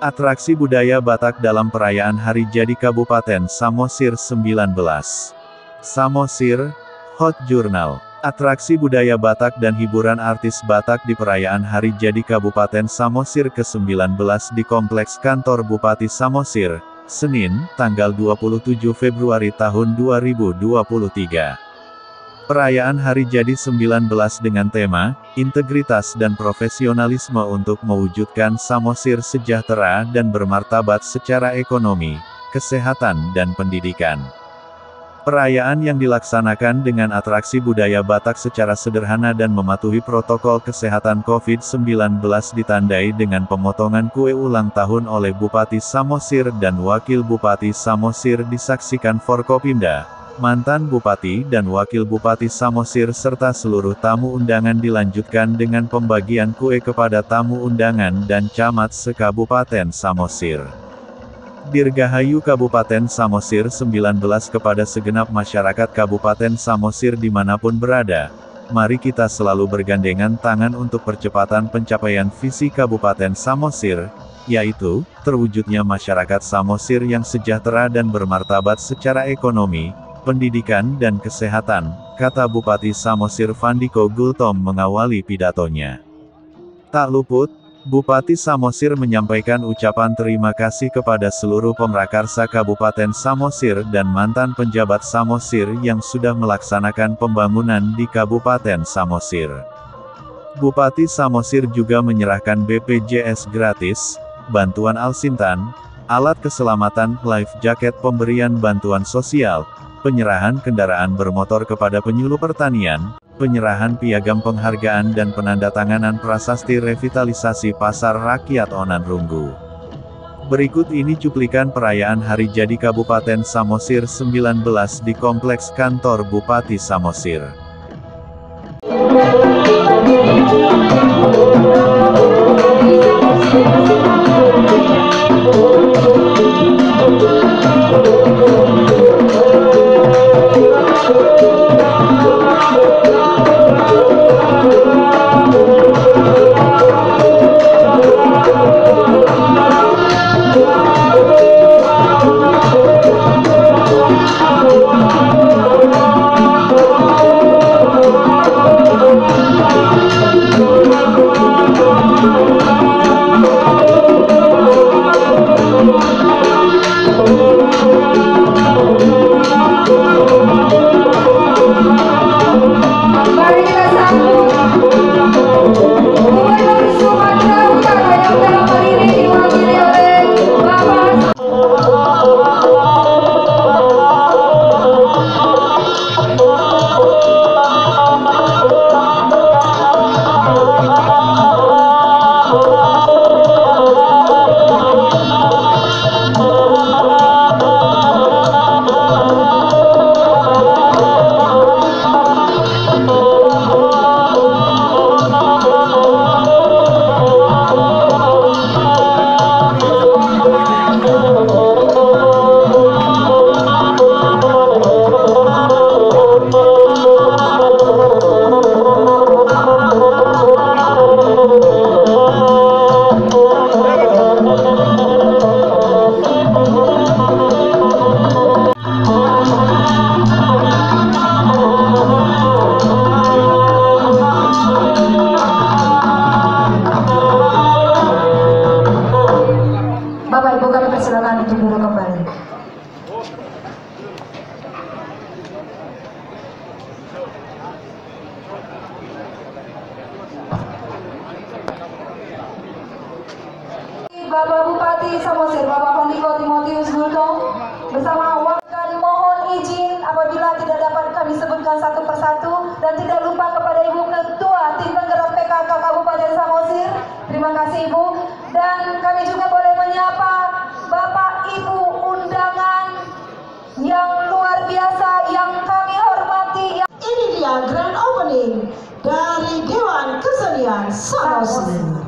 Atraksi budaya Batak dalam perayaan Hari Jadi Kabupaten Samosir 19. Samosir, Hot Journal. Atraksi budaya Batak dan hiburan artis Batak di perayaan Hari Jadi Kabupaten Samosir ke-19 di Kompleks Kantor Bupati Samosir, Senin, tanggal 27 Februari tahun 2023. Perayaan Hari Jadi 19 dengan tema, Integritas dan Profesionalisme untuk mewujudkan Samosir sejahtera dan bermartabat secara ekonomi, kesehatan dan pendidikan. Perayaan yang dilaksanakan dengan atraksi budaya Batak secara sederhana dan mematuhi protokol kesehatan COVID-19 ditandai dengan pemotongan kue ulang tahun oleh Bupati Samosir dan Wakil Bupati Samosir disaksikan Forkopimda, mantan Bupati dan Wakil Bupati Samosir serta seluruh tamu undangan. Dilanjutkan dengan pembagian kue kepada tamu undangan dan camat se-Kabupaten Samosir. Dirgahayu Kabupaten Samosir 19 kepada segenap masyarakat Kabupaten Samosir dimanapun berada. Mari kita selalu bergandengan tangan untuk percepatan pencapaian visi Kabupaten Samosir, yaitu, terwujudnya masyarakat Samosir yang sejahtera dan bermartabat secara ekonomi, pendidikan dan kesehatan, kata Bupati Samosir Vandiko Gultom mengawali pidatonya. Tak luput, Bupati Samosir menyampaikan ucapan terima kasih kepada seluruh pemrakarsa Kabupaten Samosir dan mantan penjabat Samosir yang sudah melaksanakan pembangunan di Kabupaten Samosir. Bupati Samosir juga menyerahkan BPJS gratis, bantuan Alsintan, alat keselamatan, life jacket, pemberian bantuan sosial, penyerahan kendaraan bermotor kepada penyuluh pertanian, penyerahan piagam penghargaan dan penandatanganan prasasti revitalisasi Pasar Rakyat Onan Runggu. Berikut ini cuplikan perayaan Hari Jadi Kabupaten Samosir 19 di Kompleks Kantor Bupati Samosir. Bapak Bupati Samosir, Bapak Vandiko Timotius Gultom, bersama warga mohon izin apabila tidak dapat kami sebutkan satu persatu, dan tidak lupa kepada Ibu Ketua Tim Penggerak PKK Kabupaten Samosir. Terima kasih Ibu, dan kami juga boleh menyapa Bapak Ibu undangan yang luar biasa yang kami hormati. Ini dia grand opening dengan Samosir.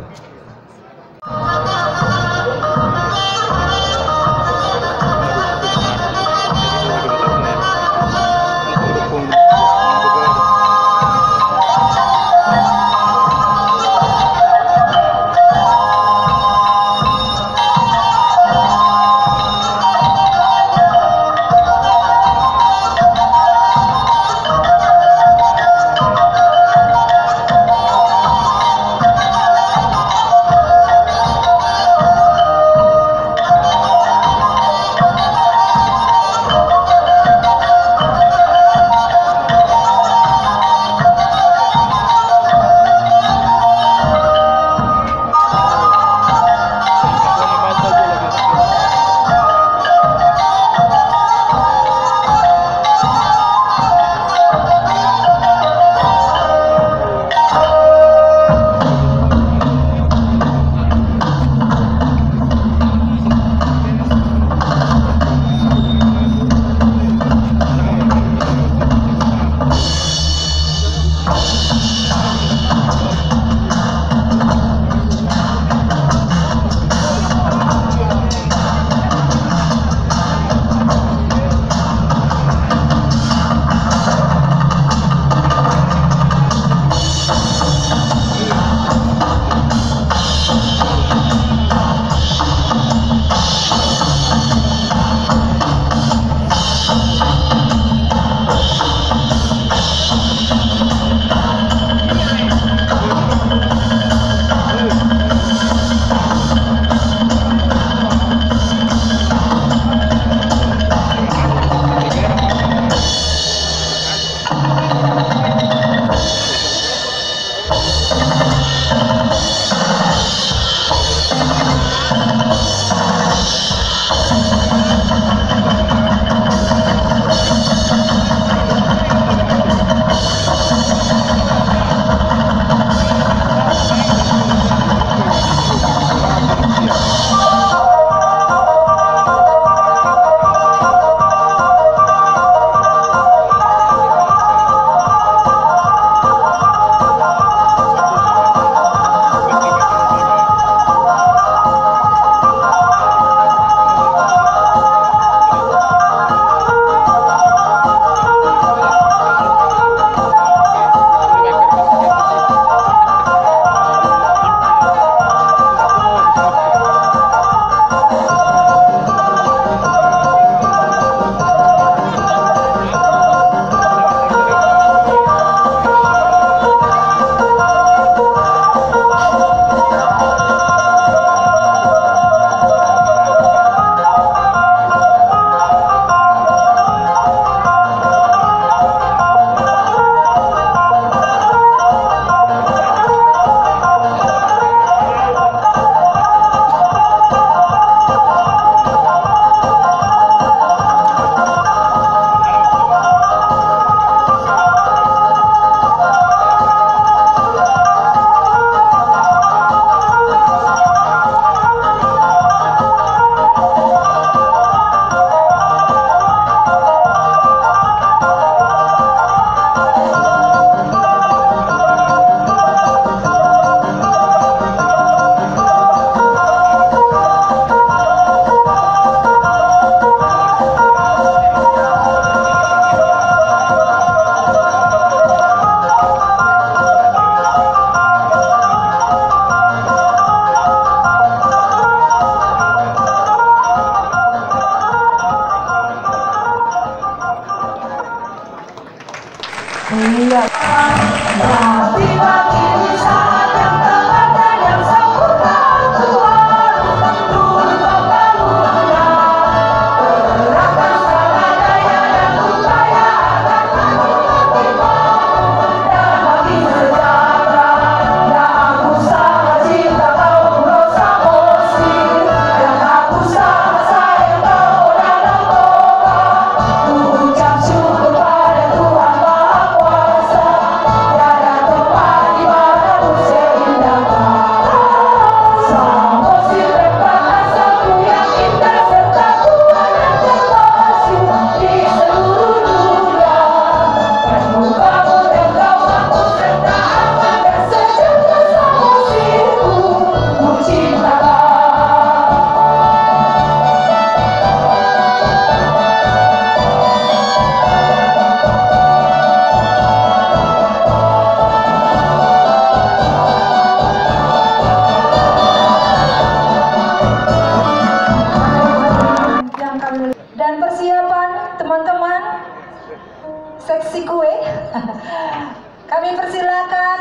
Kami persilakan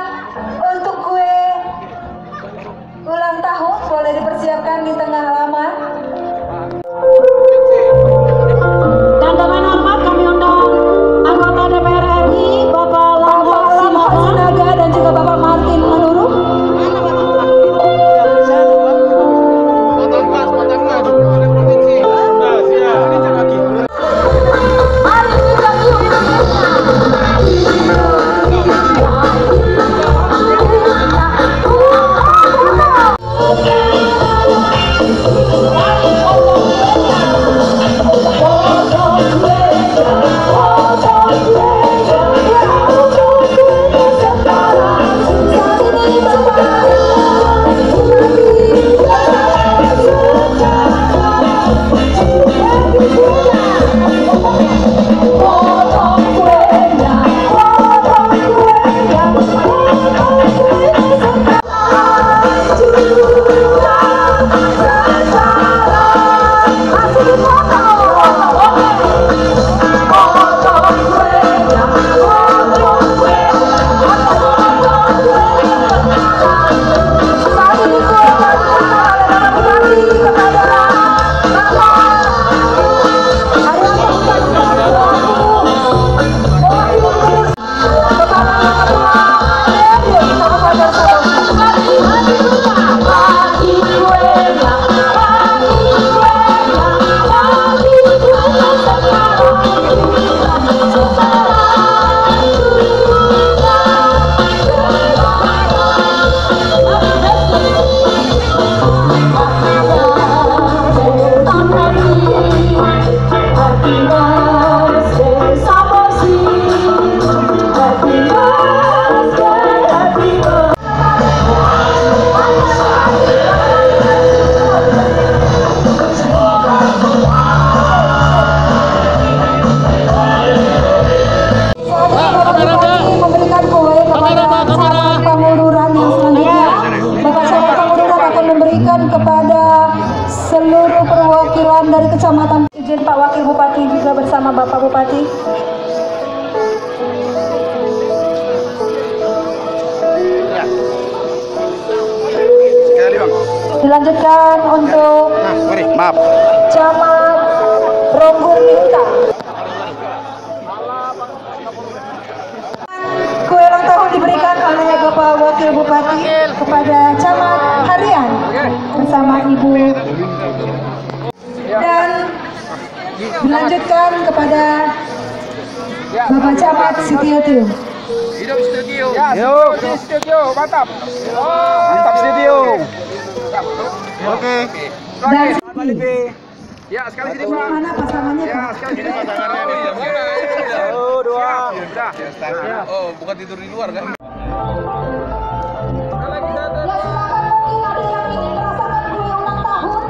untuk kue ulang tahun boleh dipersiapkan di tengah halaman. Dan dengan hormat kami undang anggota DPR RI Bapak Lamhot Sinaga dan juga Bapak Martin Manurung. Kepada seluruh perwakilan dari kecamatan, izin Pak Wakil Bupati juga bersama Bapak Bupati. Dilanjutkan untuk Camat Ronggur Minta. Kue ulang tahun diberikan oleh Bapak Wakil Bupati kepada Camat Harian bersama Ibu, dan dilanjutkan kepada Bapak Camat Sitiotiu. Hidup studio. Hidup studio, mantap. Mantap studio. Oke. Dan Ya, sekali sini, Pak. mana pasangannya, Ya, Pak? sekali sini pasangannya. Satu, dua. Sudah. Oh, bukan tidur di luar kan? Ya, silakan mungkin ada yang ingin merasakan kue ulang tahun.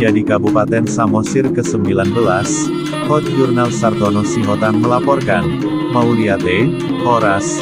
Jadi Kabupaten Samosir ke-19, Hot Jurnal Sartono Sihotan melaporkan, Mauliate, Horas.